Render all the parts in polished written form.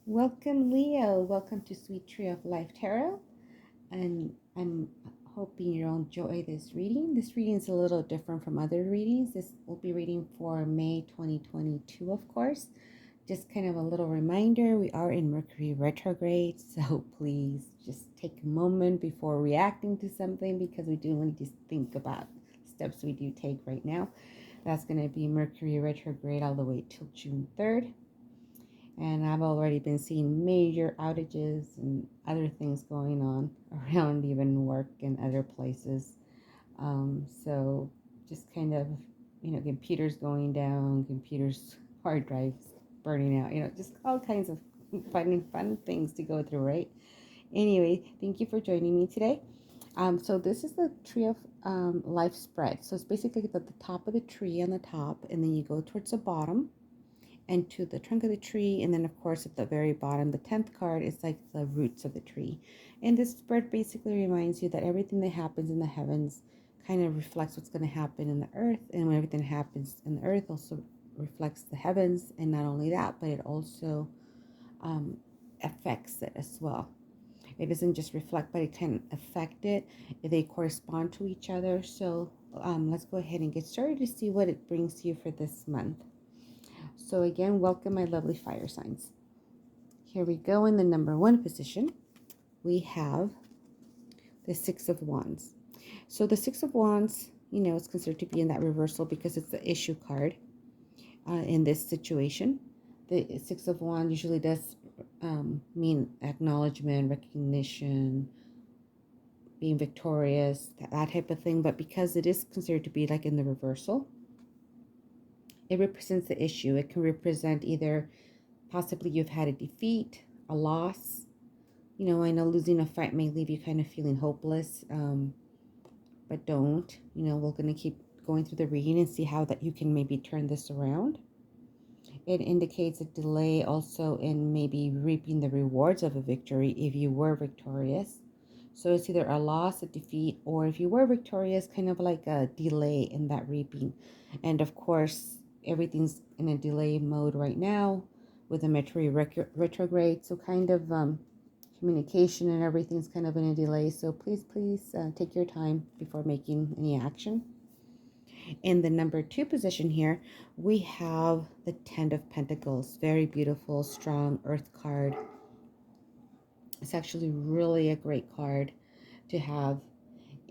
Welcome, Leo. Welcome to Sweet Tree of Life Tarot. And I'm hoping you'll enjoy this reading. This reading is a little different from other readings. This will be reading for May 2022, of course. Just kind of a little reminder, we are in Mercury retrograde, so please just take a moment before reacting to something because we do want to think about steps we do take right now. That's going to be Mercury retrograde all the way till June 3rd. And I've already been seeing major outages and other things going on around even work and other places. So just kind of, computers going down, computers, hard drives burning out, just all kinds of fun things to go through, right? Anyway, thank you for joining me today. So this is the Tree of Life spread. So it's basically at the top of the tree on the top, and then you go towards the bottom and to the trunk of the tree, and then of course at the very bottom, the 10th card is like the roots of the tree. And this spread basically reminds you that everything that happens in the heavens kind of reflects what's going to happen in the earth, and when everything happens in the earth also reflects the heavens. And not only that, but it also affects it as well. It doesn't just reflect, but it can affect it. They correspond to each other. So let's go ahead and get started to see what it brings to you for this month. So again, welcome my lovely fire signs. Here we go. In the number 1 position, we have the Six of Wands. So the Six of Wands, it's considered to be in that reversal because it's the issue card in this situation. The Six of Wands usually does mean acknowledgement, recognition, being victorious, that type of thing. But because it is considered to be like in the reversal, it represents the issue. It can represent either possibly you've had a defeat, a loss. I know losing a fight may leave you kind of feeling hopeless, but don't. We're going to keep going through the reading and see how that you can maybe turn this around. It indicates a delay also in maybe reaping the rewards of a victory if you were victorious. So it's either a loss, a defeat, or if you were victorious, kind of like a delay in that reaping. And of course, everything's in a delay mode right now with the Mercury retrograde. So kind of communication and everything's kind of in a delay. So please take your time before making any action. In the number 2 position here, we have the Ten of Pentacles. Very beautiful, strong earth card. It's actually really a great card to have.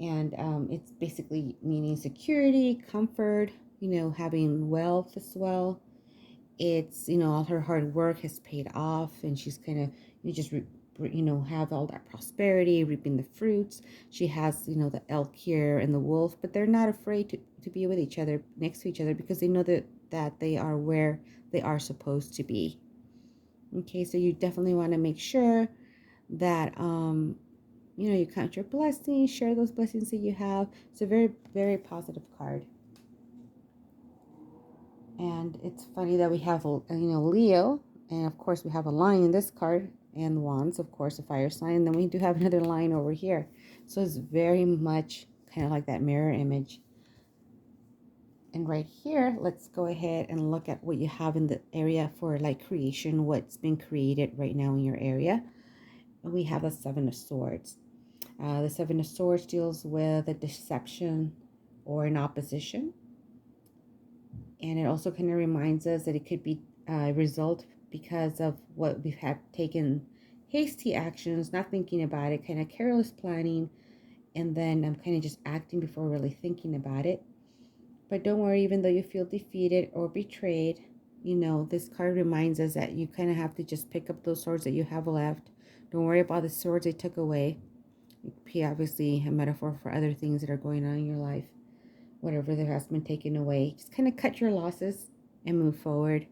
And it's basically meaning security, comfort, having wealth as well. It's, all her hard work has paid off, and she's kind of, just have all that prosperity, reaping the fruits. She has, the elk here and the wolf, but they're not afraid to be with each other, next to each other, because they know that they are where they are supposed to be. Okay, so you definitely want to make sure that you count your blessings, share those blessings that you have. It's a very, very positive card. And it's funny that we have, Leo, and of course we have a lion in this card, and Wands, of course, a fire sign. And then we do have another lion over here. So it's very much kind of like that mirror image. And right here, let's go ahead and look at what you have in the area for like creation, what's been created right now in your area. And we have the Seven of Swords. The Seven of Swords deals with a deception or an opposition. And it also kind of reminds us that it could be a result because of what we've had taken hasty actions, not thinking about it, kind of careless planning, and then I'm kind of just acting before really thinking about it. But don't worry, even though you feel defeated or betrayed, this card reminds us that you kind of have to just pick up those swords that you have left. Don't worry about the swords they took away. It could be obviously a metaphor for other things that are going on in your life. Whatever that has been taken away, just kind of cut your losses and move forward,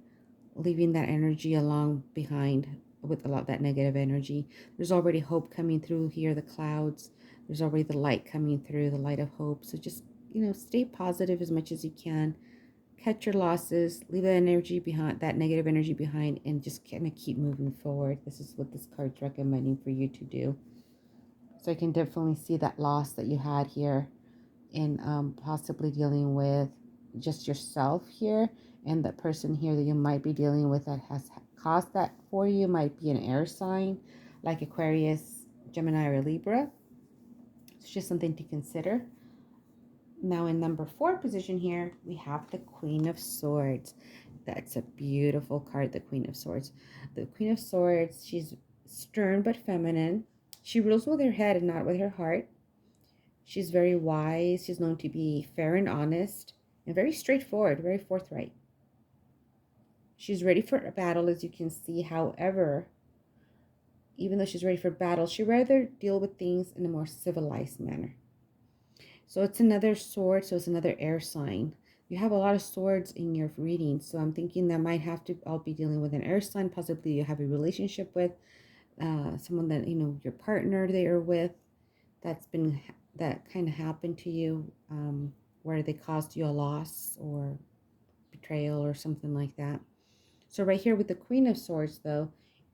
leaving that energy along behind with a lot of that negative energy. There's already hope coming through here, the clouds. There's already the light coming through, the light of hope. So just, stay positive as much as you can. Cut your losses, leave that energy behind, that negative energy behind, and just kind of keep moving forward. This is what this card's recommending for you to do. So I can definitely see that loss that you had here in possibly dealing with just yourself here, and the person here that you might be dealing with that has caused that for you might be an air sign like Aquarius, Gemini, or Libra. It's just something to consider. Now in number 4 position here, we have the Queen of Swords. That's a beautiful card, the Queen of Swords. The Queen of Swords, she's stern but feminine. She rules with her head and not with her heart. She's very wise. She's known to be fair and honest and very straightforward, very forthright. She's ready for a battle, as you can see. However, even though she's ready for battle, she'd rather deal with things in a more civilized manner. So it's another sword, so it's another air sign. You have a lot of swords in your reading, so I'm thinking that might have to all be dealing with an air sign. Possibly you have a relationship with someone that, your partner they are with, that kind of happened to you, where they caused you a loss or betrayal or something like that. So right here with the Queen of Swords, though,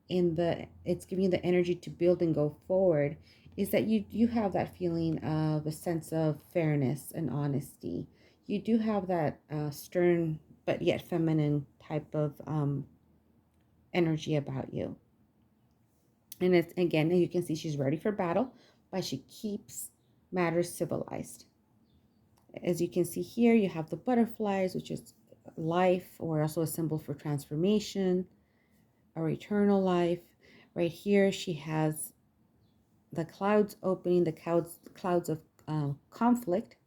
it's giving you the energy to build and go forward, is that you have that feeling of a sense of fairness and honesty. You do have that stern but yet feminine type of energy about you. And it's, again, you can see she's ready for battle, but she keeps matters civilized. As you can see here, you have the butterflies, which is life, or also a symbol for transformation or eternal life. Right here, she has the clouds opening, the clouds of conflict.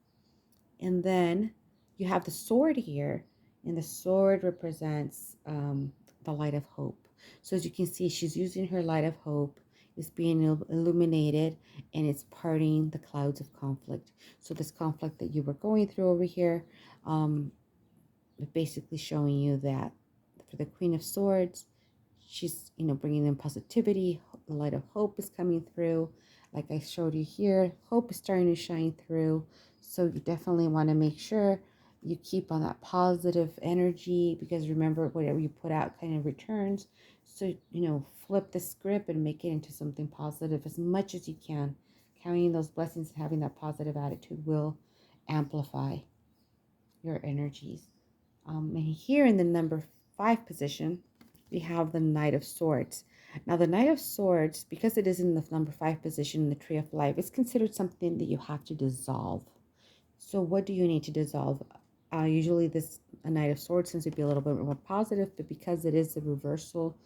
And then you have the sword here, and the sword represents the light of hope. So as you can see, she's using her light of hope. It's being illuminated, and it's parting the clouds of conflict. So this conflict that you were going through over here, basically showing you that for the Queen of Swords, she's, bringing in positivity. The light of hope is coming through. Like I showed you here, hope is starting to shine through. So you definitely want to make sure you keep on that positive energy, because remember, whatever you put out kind of returns. So, flip the script and make it into something positive as much as you can. Counting those blessings and having that positive attitude will amplify your energies. And here in the number 5 position, we have the Knight of Swords. Now, the Knight of Swords, because it is in the number 5 position in the Tree of Life, is considered something that you have to dissolve. So what do you need to dissolve? Usually a Knight of Swords tends to be a little bit more positive, but because it is a reversal,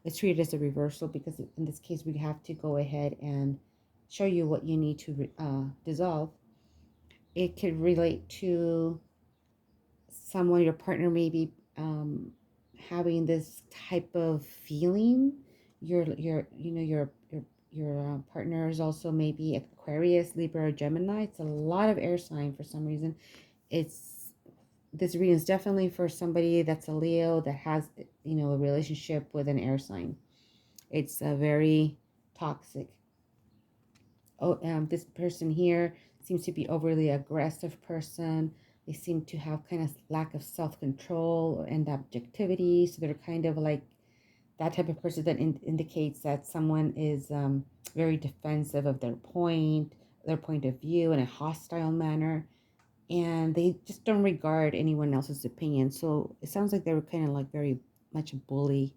it's treated as a reversal, because in this case, we have to go ahead and show you what you need to dissolve. It could relate to someone, your partner, maybe having this type of feeling. Your partner is also maybe Aquarius, Libra, or Gemini. It's a lot of air sign for some reason. This reading is definitely for somebody that's a Leo that has a relationship with an air sign. It's a very toxic. This person here seems to be overly aggressive person. They seem to have kind of lack of self-control and objectivity. So they're kind of like that type of person that indicates that someone is very defensive of their point of view in a hostile manner. And they just don't regard anyone else's opinion. So it sounds like they were kind of like very much a bully,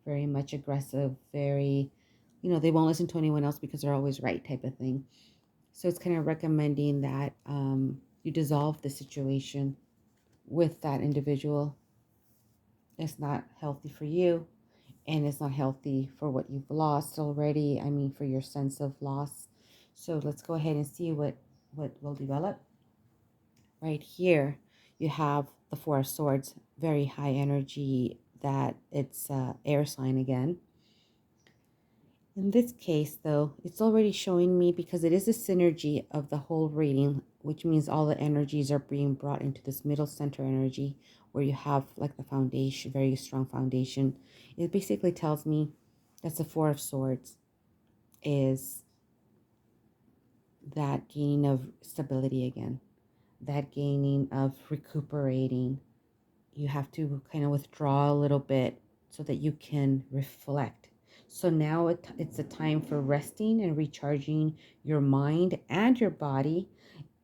very much aggressive, very, they won't listen to anyone else because they're always right type of thing. So it's kind of recommending that you dissolve the situation with that individual. It's not healthy for you, and it's not healthy for what you've lost already. I mean, for your sense of loss. So let's go ahead and see what will develop. Right here, you have the Four of Swords, very high energy, that it's air sign again. In this case, though, it's already showing me, because it is a synergy of the whole reading, which means all the energies are being brought into this middle center energy, where you have like the foundation, very strong foundation. It basically tells me that the Four of Swords is that gaining of stability again, that gaining of recuperating. You have to kind of withdraw a little bit so that you can reflect. So now it's a time for resting and recharging your mind and your body,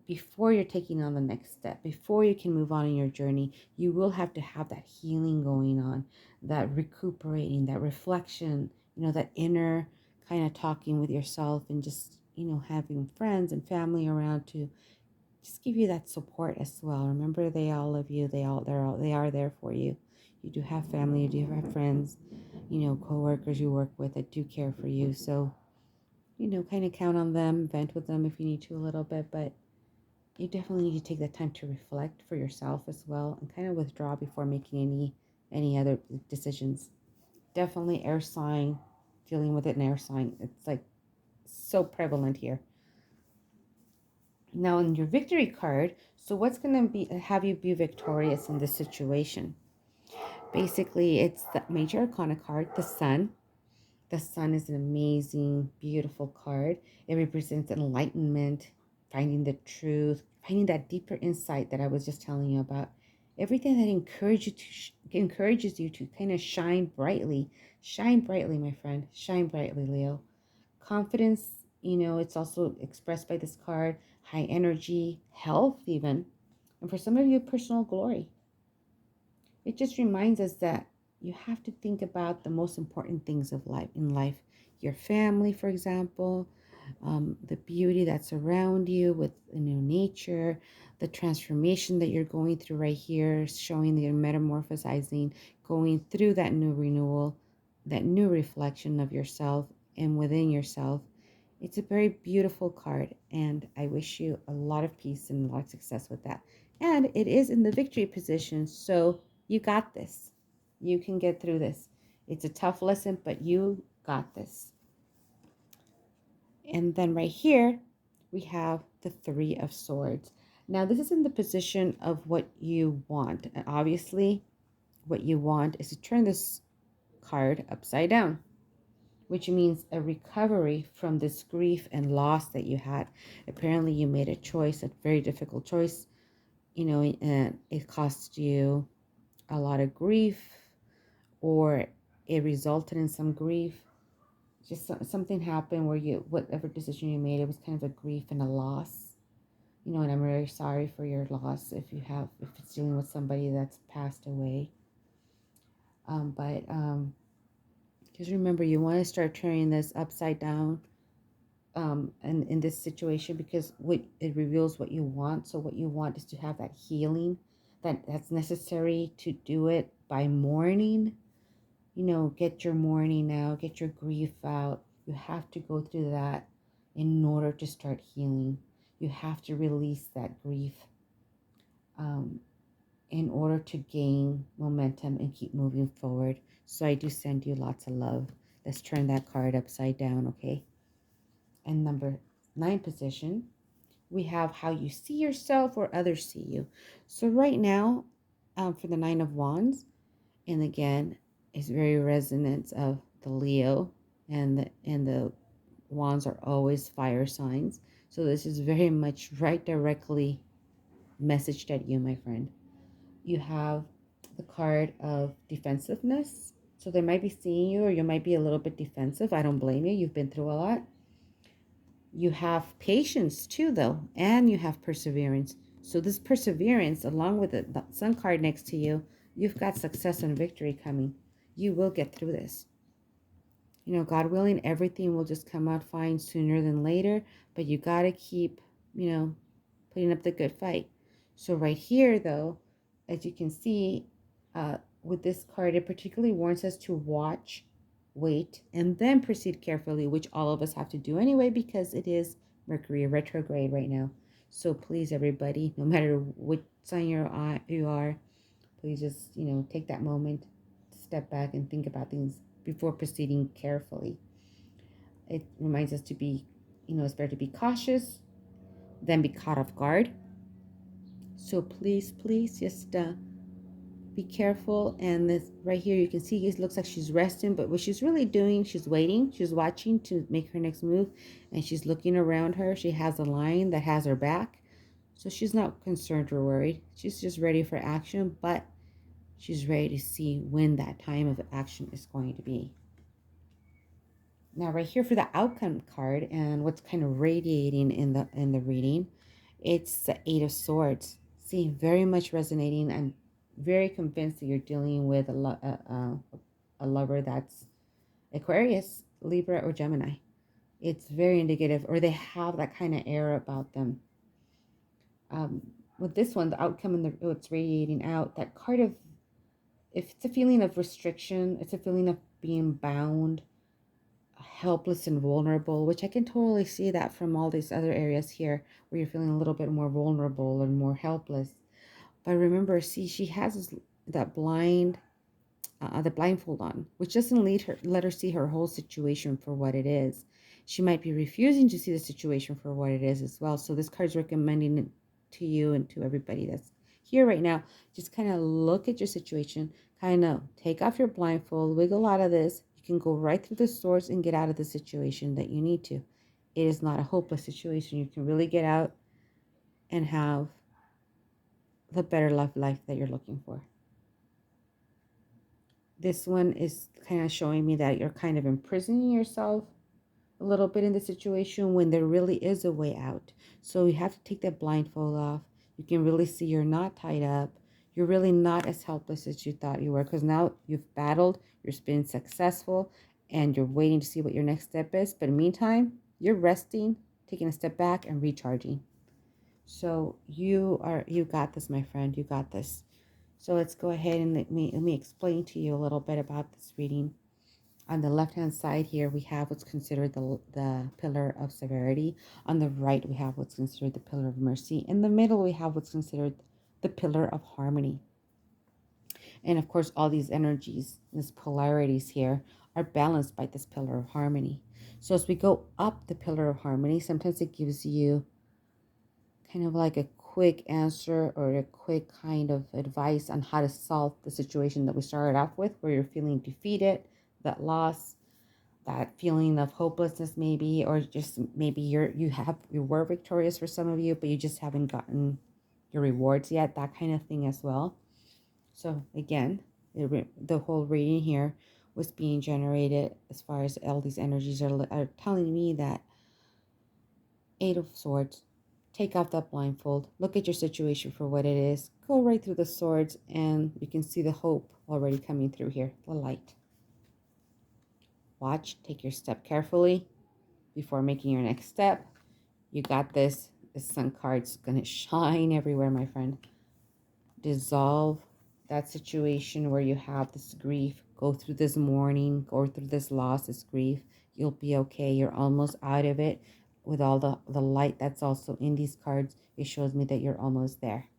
before you're taking on the next step, before you can move on in your journey, you will have to have that healing going on, that recuperating, that reflection, that inner kind of talking with yourself, and just, having friends and family around to just give you that support as well. Remember, they all love you. They are there for you. You do have family, you do have friends, coworkers you work with that do care for you. So, kind of count on them, vent with them if you need to a little bit, but you definitely need to take that time to reflect for yourself as well, and kind of withdraw before making any other decisions. Definitely air sign, dealing with it in air sign. It's like so prevalent here. Now in your victory card, so what's going to be have you be victorious in this situation? Basically, it's the major arcana card, the sun. The sun is an amazing, beautiful card. It represents enlightenment, finding the truth, finding that deeper insight that I was just telling you about. Everything that encourages you to kind of shine brightly. Shine brightly, my friend. Shine brightly, Leo. Confidence, it's also expressed by this card. High energy, health even. And for some of you, personal glory. It just reminds us that you have to think about the most important things of life in life. Your family, for example, the beauty that's around you with nature, the transformation that you're going through right here, showing that you're metamorphosizing, going through that new renewal, that new reflection of yourself and within yourself. It's a very beautiful card, and I wish you a lot of peace and a lot of success with that. And it is in the victory position, so you got this. You can get through this. It's a tough lesson, but you got this. And then right here, we have the Three of Swords. Now, this is in the position of what you want. And obviously, what you want is to turn this card upside down, which means a recovery from this grief and loss that you had. Apparently, you made a choice, a very difficult choice, and it cost you a lot of grief, or it resulted in some grief. Just something happened where whatever decision you made, it was kind of a grief and a loss. And I'm very sorry for your loss if it's dealing with somebody that's passed away. But just remember, you want to start turning this upside down and in this situation, because it reveals what you want. So what you want is to have that healing that's necessary to do it by mourning. Get your mourning out, get your grief out. You have to go through that in order to start healing. You have to release that grief in order to gain momentum and keep moving forward. So I do send you lots of love. Let's turn that card upside down, okay? And number 9 position, we have how you see yourself or others see you. So right now, for the 9 of Wands, and again, it's very resonant of the Leo, and the Wands are always fire signs. So this is very much right directly messaged at you, my friend. You have the card of defensiveness. So they might be seeing you, or you might be a little bit defensive. I don't blame you. You've been through a lot. You have patience too, though, and you have perseverance. So this perseverance, along with the sun card next to you, you've got success and victory coming. You will get through this. God willing, everything will just come out fine sooner than later, but you got to keep, putting up the good fight. So right here, though, as you can see, with this card, it particularly warns us to watch, wait, and then proceed carefully, which all of us have to do anyway, because it is Mercury retrograde right now. So please, everybody, no matter what sign you are, please just, take that moment, step back and think about things before proceeding carefully. It reminds us to be, it's better to be cautious than be caught off guard. So please, just be careful. And this right here, you can see it looks like she's resting, but what she's really doing, she's waiting, she's watching to make her next move, and she's looking around her. She has a line that has her back, so she's not concerned or worried. She's just ready for action, but she's ready to see when that time of action is going to be. Now right here for the outcome card, and what's kind of radiating in the reading It's the Eight of Swords. See, very much resonating. I'm very convinced that you're dealing with a lover that's Aquarius, Libra, or Gemini. It's very indicative, or they have that kind of air about them. Um, with this one, the outcome and what's radiating out, that card of, if it's a feeling of restriction, it's a feeling of being bound, helpless and vulnerable, which I can totally see that from all these other areas here where you're feeling a little bit more vulnerable and more helpless. But remember, see, she has that the blindfold on, which doesn't let her see her whole situation for what it is. She might be refusing to see the situation for what it is as well. So this card's recommending it to you and to everybody that's here right now. Just kind of look at your situation, kind of take off your blindfold, wiggle out of this. You can go right through the swords and get out of the situation that you need to. It is not a hopeless situation. You can really get out and have the better life that you're looking for. This one is kind of showing me that you're kind of imprisoning yourself a little bit in the situation when there really is a way out. So you have to take that blindfold off. You can really see you're not tied up. You're really not as helpless as you thought you were, because now you've battled, you're been successful, and you're waiting to see what your next step is. But in the meantime, you're resting, taking a step back, and recharging. So you got this, my friend. You got this. So let's go ahead and let me explain to you a little bit about this reading. On the left-hand side here, we have what's considered the pillar of severity. On the right, we have what's considered the pillar of mercy. In the middle, we have what's considered the pillar of harmony. And of course, all these energies, these polarities here, are balanced by this pillar of harmony. So as we go up the pillar of harmony, sometimes it gives you kind of like a quick answer or a quick kind of advice on how to solve the situation that we started off with, where you're feeling defeated, that loss, that feeling of hopelessness maybe, or just maybe you were victorious for some of you, but you just haven't gotten your rewards yet, that kind of thing as well. So again, the whole reading here was being generated as far as all these energies are telling me that Eight of Swords, take off that blindfold, look at your situation for what it is, go right through the swords, and you can see the hope already coming through here, the light. Watch, take your step carefully before making your next step. You got this. The Sun card's going to shine everywhere, my friend. Dissolve that situation where you have this grief. Go through this mourning, go through this loss, this grief. You'll be okay. You're almost out of it. With all the light that's also in these cards, it shows me that you're almost there.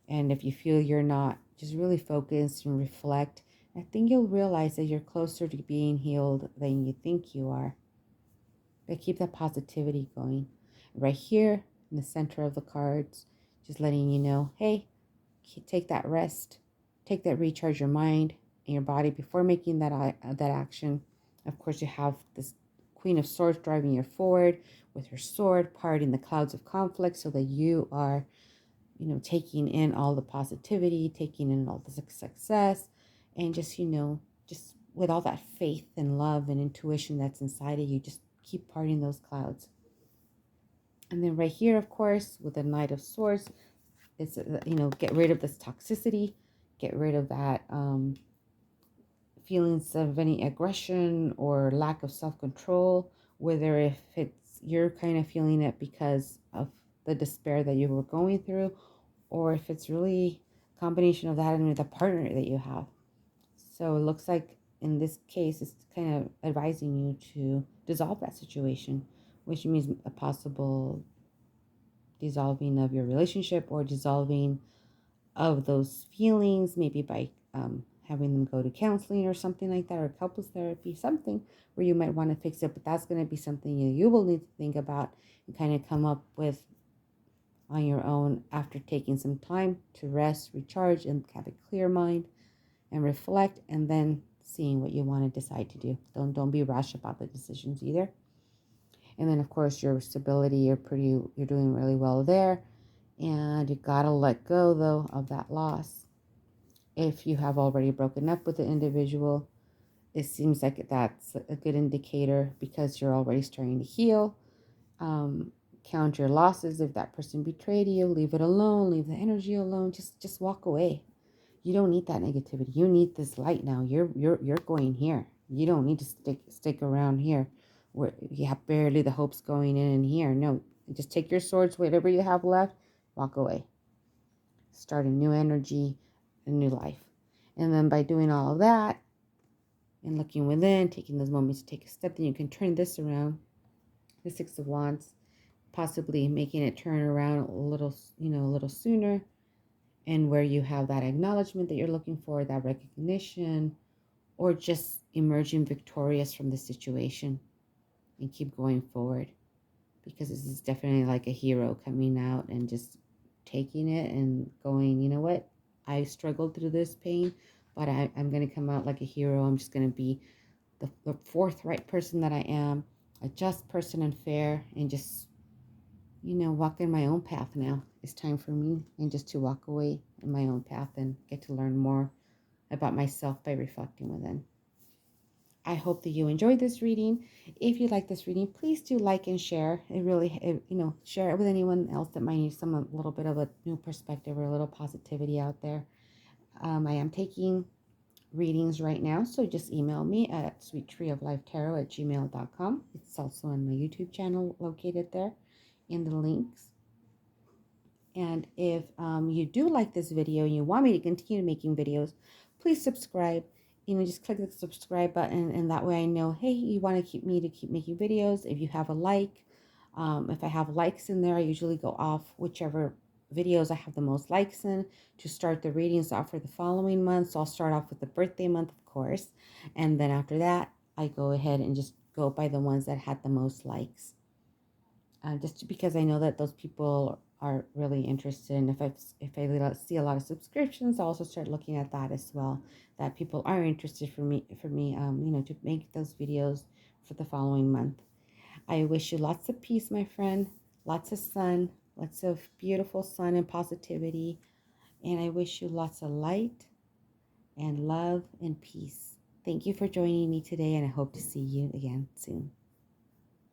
And if you feel you're not, just really focus and reflect. I think you'll realize that you're closer to being healed than you think you are. But keep that positivity going. Right here in the center of the cards, just letting you know, hey, take that rest, take that recharge your mind and your body before making that action. Of course, you have this Queen of Swords driving you forward with her sword, parting the clouds of conflict, so that you are, taking in all the positivity, taking in all the success, and just, just with all that faith and love and intuition that's inside of you, just keep parting those clouds. And then right here, of course, with the Knight of Swords, it's, get rid of this toxicity, get rid of that feelings of any aggression or lack of self-control, whether if you're kind of feeling it because of the despair that you were going through, or if it's really a combination of that and the partner that you have. So it looks like in this case, it's kind of advising you to dissolve that situation, which means a possible dissolving of your relationship or dissolving of those feelings, maybe by having them go to counseling or something like that, or couples therapy, something where you might want to fix it. But that's going to be something you will need to think about and kind of come up with on your own after taking some time to rest, recharge, and have a clear mind and reflect, and then seeing what you want to decide to do. Don't be rash about the decisions either. And then of course your stability, you're doing really well there. And you gotta let go though of that loss. If you have already broken up with the individual, it seems like that's a good indicator because you're already starting to heal. count your losses. If that person betrayed you, leave it alone. Leave the energy alone. Just walk away. You don't need that negativity. You need this light now. You're going here. You don't need to stick around here where you have barely the hopes going in and here. No, just take your swords, whatever you have left, walk away. Start a new energy, a new life. And then by doing all of that and looking within, taking those moments to take a step, then you can turn this around. The Six of Wands, possibly making it turn around a little, a little sooner, and where you have that acknowledgement that you're looking for, that recognition, or just emerging victorious from the situation and keep going forward, because this is definitely like a hero coming out and just taking it and going, you know what, I struggled through this pain, but I'm going to come out like a hero. I'm just going to be the forthright person that I am, a just person and fair, and just, walk in my own path now. It's time for me and just to walk away in my own path and get to learn more about myself by reflecting within. I hope that you enjoyed this reading. If you like this reading, please do like and share. Share it with anyone else that might need a little bit of a new perspective or a little positivity out there. I am taking readings right now, so just email me at sweettreeoflifetarot@gmail.com. It's also on my YouTube channel located there in the links. And if you do like this video and you want me to continue making videos, please subscribe. Just click the subscribe button, and that way I know, hey, you want to keep making videos. If you have a like, if I have likes in there, I usually go off whichever videos I have the most likes in to start the readings off for the following month. So I'll start off with the birthday month, of course, and then after that, I go ahead and just go by the ones that had the most likes. Just because I know that those people are really interested, and if I see a lot of subscriptions, I'll also start looking at that as well. That people are interested for me, to make those videos for the following month. I wish you lots of peace, my friend, lots of sun, lots of beautiful sun and positivity, and I wish you lots of light and love and peace. Thank you for joining me today, and I hope to see you again soon.